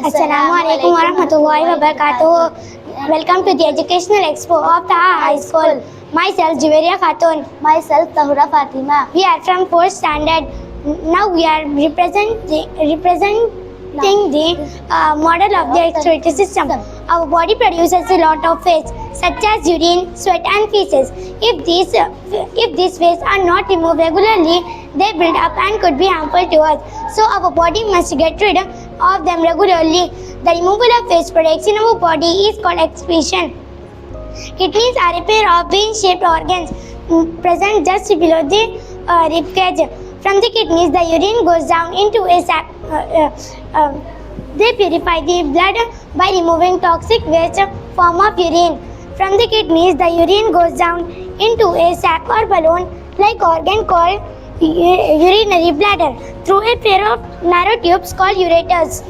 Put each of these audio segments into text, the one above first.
Assalamu alaikum warahmatullahi wabarakatuh. Welcome to the Educational Expo of Taha High School. Myself Juwairiya Khatun. Myself Tahura Fatima. We are from 4th standard. Now we are representing the model of the excretory system. Our body produces a lot of waste such as urine, sweat and feces. If these waste are not removed regularly, they build up and could be harmful to us. So our body must get rid of them regularly. The removal of waste products in our body is called excretion. Kidneys are a pair of bean-shaped organs present just below the rib cage. From the kidneys, the urine goes down into a sac. They purify the blood by removing toxic waste form of urine. From the kidneys, the urine goes down into a sac or balloon-like organ called urinary bladder through a pair of narrow tubes called ureters.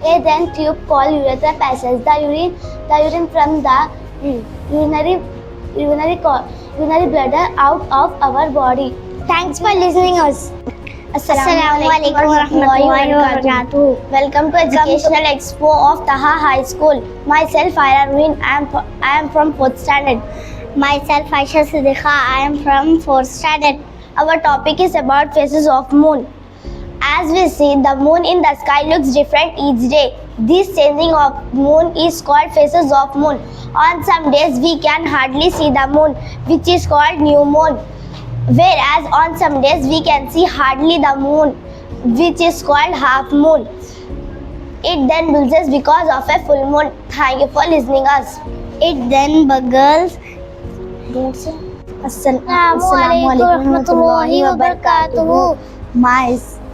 A then tube called urethra passes the urine from the urinary bladder out of our body. Thanks for listening us. Assalamu alaikum warahmatullahi wabarakatuh. Welcome to Educational Expo of Taha High School. Myself Aira Ruin. I am from 4th standard. Myself Aisha Siddiqa. I am from 4th standard. Our topic is about phases of moon. As we see, the moon in the sky looks different each day. This changing of moon is called phases of moon. On some days we can hardly see the moon, which is called new moon. Whereas on some days we can see hardly the moon, which is called half moon. It then bulges because of a full moon. Thank you for listening us. It then buggles. Assalamu alaikum warahmatullahi wabarakatuh.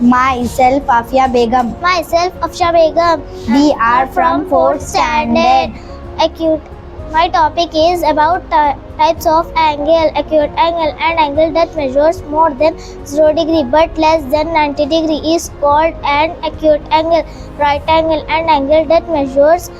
Myself Afia Begum. Myself Afsha Begum. We are from 4th standard. Acute. My topic is about types of angle. Acute angle and angle that measures more than 0 degree but less than 90 degree is called an acute angle. Right angle and angle that measures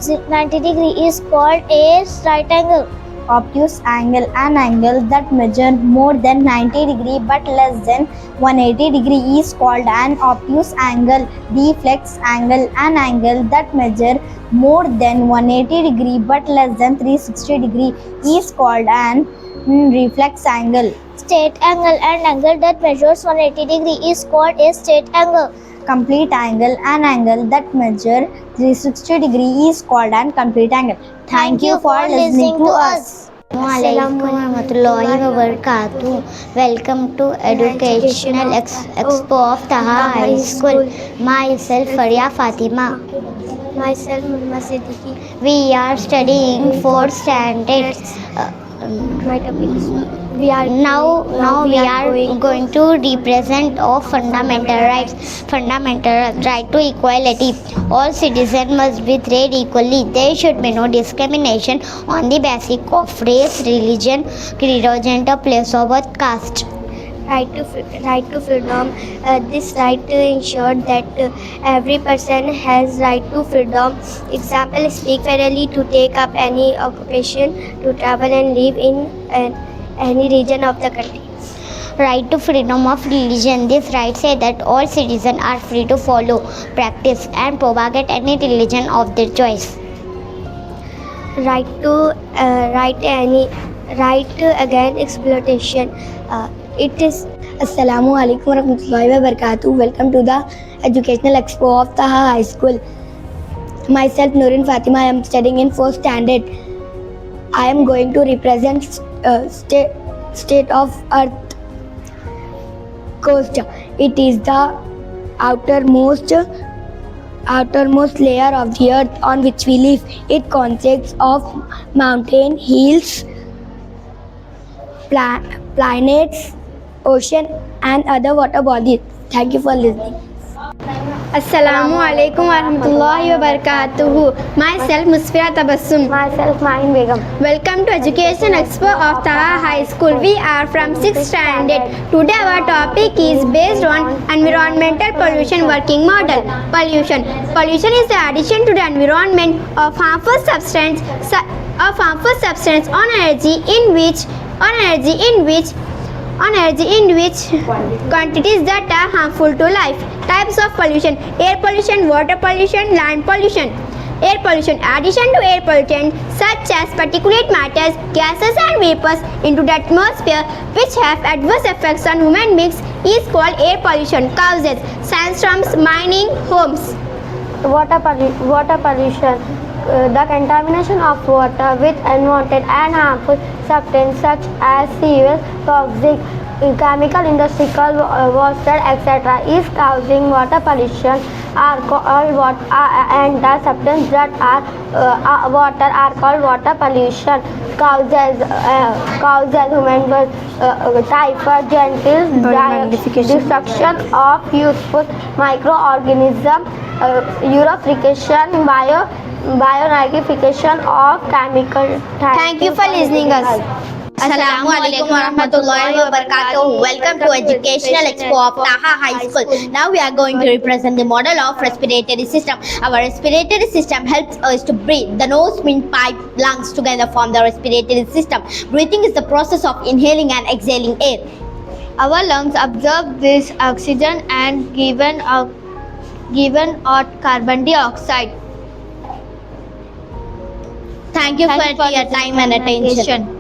90 degree is called a right angle. Obtuse angle, an angle that measures more than 90 degree but less than 180 degree is called an obtuse angle. Reflex angle, an angle that measures more than 180 degree but less than 360 degree is called an reflex angle. Straight angle and angle that measures 180 degree is called a straight angle. Complete angle, an angle that measures 360 degree is called an complete angle. Thank you for listening to us. Assalamu warahmatullahi wabarakatuh. Welcome to Educational Expo of Taha High School. Myself Faria Fatima. Myself Mulma Siddiqui. We are studying 4th standard. My topic is We are going to represent of fundamental rights. Fundamental right to equality. All citizens must be treated equally. There should be no discrimination on the basis of race, religion, creed, or gender, place of birth, caste. right to freedom. This right to ensure that every person has right to freedom. Example: speak fairly, to take up any occupation, to travel and live in any region of the country. Right to freedom of religion. This right says that all citizens are free to follow, practice, and propagate any religion of their choice. Right against exploitation. It is Assalamu alaikum warahmatullahi wabarakatuh. Welcome to the Educational Expo of Taha High School. Myself Nurin Fatima. I am studying in 4th standard. I am going to represent state of Earth crust. It is the outermost layer of the earth on which we live. It consists of mountain, hills, planets, ocean and other water bodies. Thank you for listening. Assalamu alaikum warahmatullahi wabarakatuh. Myself Musfira Tabassum. myself Mahin Begum. Welcome to Education Expo of Taha High School. We are from 6th standard. Today our topic is based on environmental pollution working model. Pollution is the addition to the environment of harmful substance on energy in which energy in which quantities that are harmful to life. Types of pollution: air pollution, water pollution, land pollution. Air pollution: addition to air pollutants such as particulate matters, gases and vapors into the atmosphere which have adverse effects on human beings is called air pollution. Causes: sandstorms, mining, homes. Water pollution. The contamination of water with unwanted and harmful substances such as sewage, toxic, chemical, industrial water, etc. is causing water pollution. Alcohol and the substances that are water are called water pollution. Causes human typhoid, jaundice, destruction of useful microorganisms, purification, bionification of chemical. Thank you for listening us. Assalamualaikum warahmatullahi wabarakatuh. Welcome to Educational Expo of Taha High School. Now we are going to represent the model of respiratory system. Our respiratory system helps us to breathe. The nose, windpipe, lungs together form the respiratory system. Breathing is the process of inhaling and exhaling air. Our lungs absorb this oxygen and given out carbon dioxide. Thank you for your time and attention.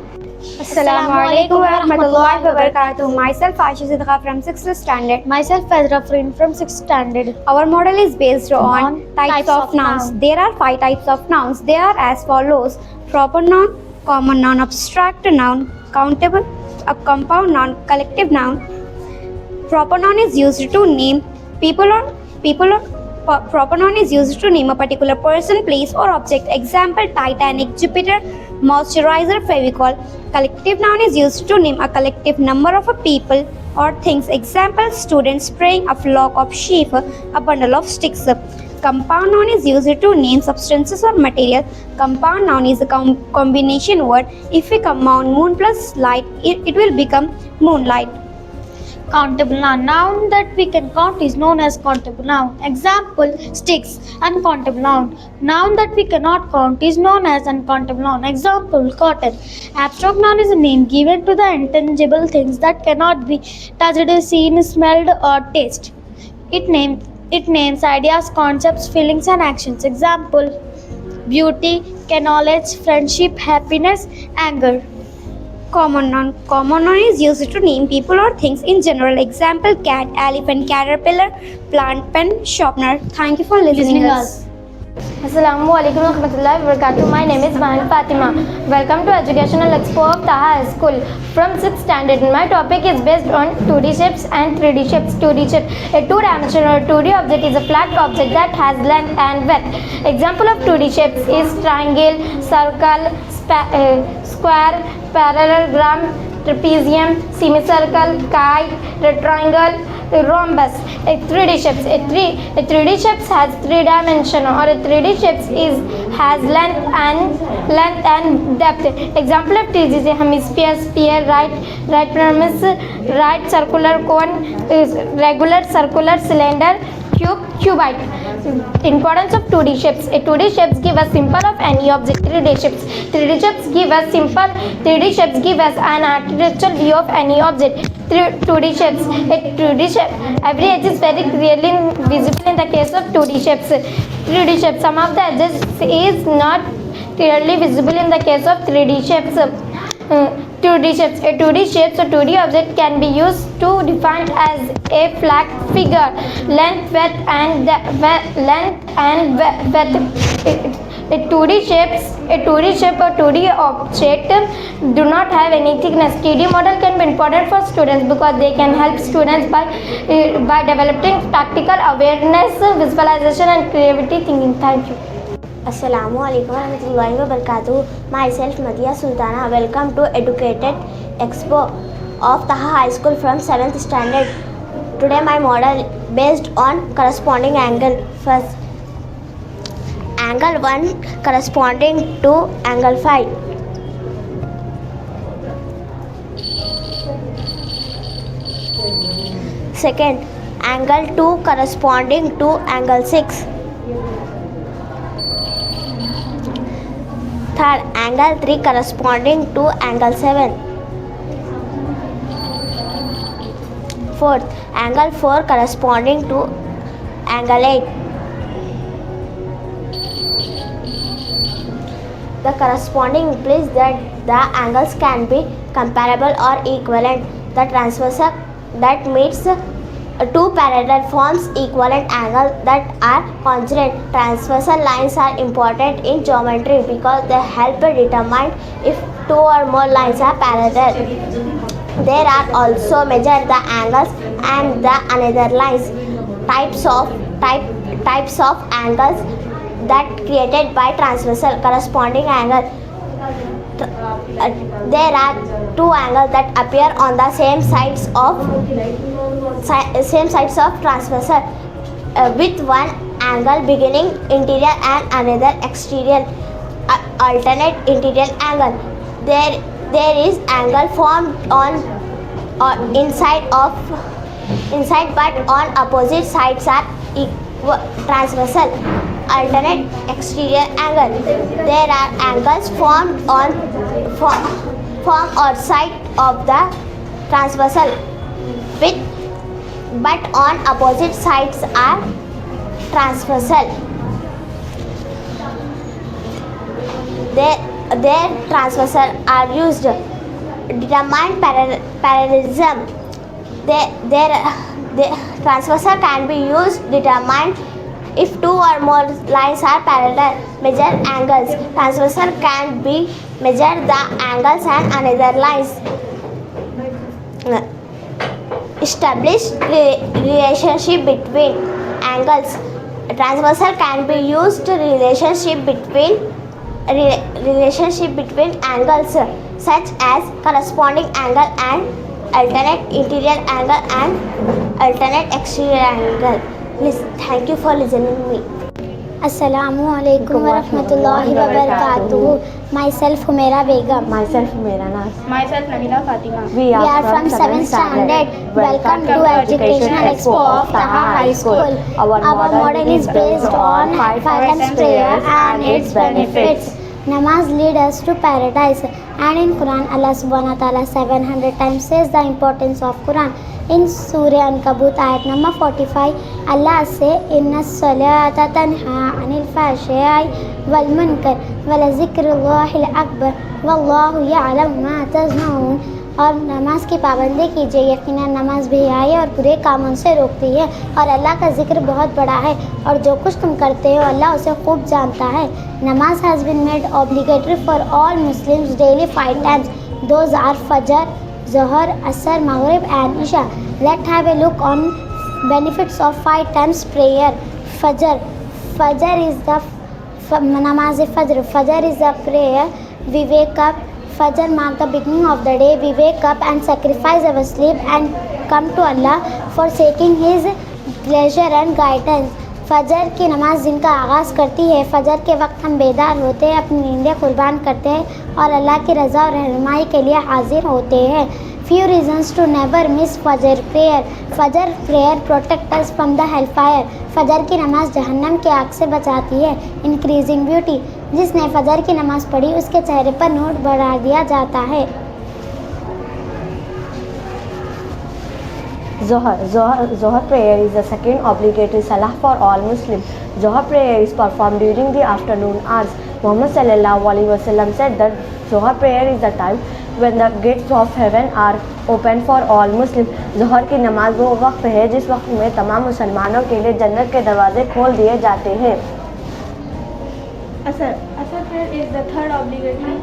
Assalamualaikum warahmatullahi wabarakatuh. Myself Aisha Sidqa from 6th standard. Myself Fazra Frin from 6th standard. Our model is based on types of nouns. There are 5 types of nouns. They are as follows: proper noun, common noun, abstract noun, countable, a compound noun, collective noun. Proper noun is used to name proper noun is used to name a particular person, place or object. Example: Titanic, Jupiter, moisturizer, Fevicol. Collective noun is used to name a collective number of people or things. Example: student spraying, a flock of sheep, a bundle of sticks. Compound noun is used to name substances or material. Compound noun is a combination word. If we compound moon plus light, it will become moonlight. Countable noun. Noun that we can count is known as countable noun. Example: sticks. Uncountable noun. Noun that we cannot count is known as uncountable noun. Example: cotton. Abstract noun is a name given to the intangible things that cannot be touched, seen, smelled or tasted. It names ideas, concepts, feelings and actions. Example: beauty, knowledge, friendship, happiness, anger. Common noun. Common noun is used to name people or things in general. Example: cat, elephant, caterpillar, plant, pen, sharpener. Thank you for listening us. Assalamualaikum warahmatullahi wabarakatuh. My name is Mahan Fatima. Welcome to Educational Expo of Taha High School from 6th standard. My topic is based on 2D shapes and 3D shapes. 2D shape. A two-dimensional 2D object is a flat object that has length and width. Example of 2D shapes is triangle, circle, square, parallelogram, trapezium, semicircle, kite, rectangle, rhombus. A 3D shapes. A 3D shapes has 3 dimension, or a 3D shapes has length and depth. Example of 3D is a hemisphere, sphere, right premise, right circular cone, regular circular cylinder, cuboid. Importance of 2D shapes. A 2D shapes give us symbol of any object. 3D shapes. 3D shapes give us simple. 3D shapes give us an architectural view of any object. 2D shapes. A 2D shape. Every edge is very clearly visible in the case of 2D shapes. 3D shapes. Some of the edges is not clearly visible in the case of 3D shapes. 2D shapes. A 2D shapes or 2D object can be used to define as a flat figure, length, width, and width. A 2D shape or 2D object do not have any thickness. 3D model can be important for students because they can help students by developing practical awareness, visualization, and creativity thinking. Thank you. Assalamualaikum warahmatullahi wabarakatuh. Myself Madhya Sultana. Welcome to Educated Expo of Taha High School from 7th standard. Today my model based on corresponding angle. First, angle 1 corresponding to angle 5. Second, angle 2 corresponding to angle 6. Third, angle 3 corresponding to angle 7. Fourth, angle 4 corresponding to angle 8. The corresponding implies that the angles can be comparable or equivalent. The transversal that meets two parallel forms equivalent angles that are congruent. Transversal lines are important in geometry because they help determine if two or more lines are parallel. There are also measure the angles and the another lines. Types of angles that created by transversal corresponding angle. There are two angles that appear on the same sides of transversal with one angle beginning interior and another exterior. Alternate interior angle. There is angle formed on inside but on opposite sides are transversal. Alternate exterior angle. There are angles formed on outside of the transversal but on opposite sides are transversal. Their transversal are used to determine parallelism. Their transversal can be used to determine if two or more lines are parallel. Measure angles. Transversal can be measure the angles and another lines. Establish relationship between angles. Transversal can be used to relationship between angles such as corresponding angle and alternate interior angle and alternate exterior angle. Thank you for listening to me. Assalamu alaikum wa rahmatullahi wa barakatuh. Myself Humaira Begum. Myself Humaira Naz. Myself Nabila Fatima. We are from 7th standard. Welcome to Educational Expo of Taha High School. Our model is based on 5 times prayer and its benefits. Namaz leads us to paradise, and in Quran Allah subhanahu wa ta'ala 700 times says the importance of Quran. In Surah Ankabut ayat number 45, Allah says, Inna salata tanha anil fahsha'i wal munkar wa la zikrullahil akbar wallahu ya'lamu ma tasna'un. और नमाज की पाबंदी कीजिए, यकीनन नमाज भी आई और बुरे कामों से रोकती है और अल्लाह का जिक्र बहुत बड़ा है और जो कुछ तुम करते हो अल्लाह उसे खूब जानता है. Namaz has been made obligatory for all Muslims daily 5 times. Those are Fajr, Zuhr, Asr, Maghrib and Isha. Let's have a look on benefits of 5 times prayer. Fajr is the namaz Fajr. Fajr is the prayer we wake up. Fajr mark the beginning of the day. We wake up and sacrifice our sleep and come to Allah for seeking His pleasure and guidance. फजर की नमाज दिन का आगाज़ करती है. फजर के वक्त हम बेदार होते हैं, अपनी नींदें कुर्बान करते हैं और अल्लाह की रज़ा और रहनुमाई के लिए हाजिर होते हैं. Few reasons to never miss Fajr prayer. Fajr prayer protect us from the hellfire. फजर की नमाज जहन्नम की आग से बचाती है. Increasing beauty. जिसने फजर की नमाज पढ़ी उसके चेहरे पर नूर बढ़ा दिया जाता है. Zohar prayer is the second obligatory salah for all Muslims. Zohar prayer is performed during the afternoon hours. Muhammad sallallahu alaihi wasallam said that Zohar prayer is the time when the gates of heaven are open for all Muslims. Zohar की नमाज वो वक्त है जिस वक्त में तमाम मुसलमानों के लिए जन्नत के दरवाजे खोल दिए जाते हैं. Asr prayer is the third obligatory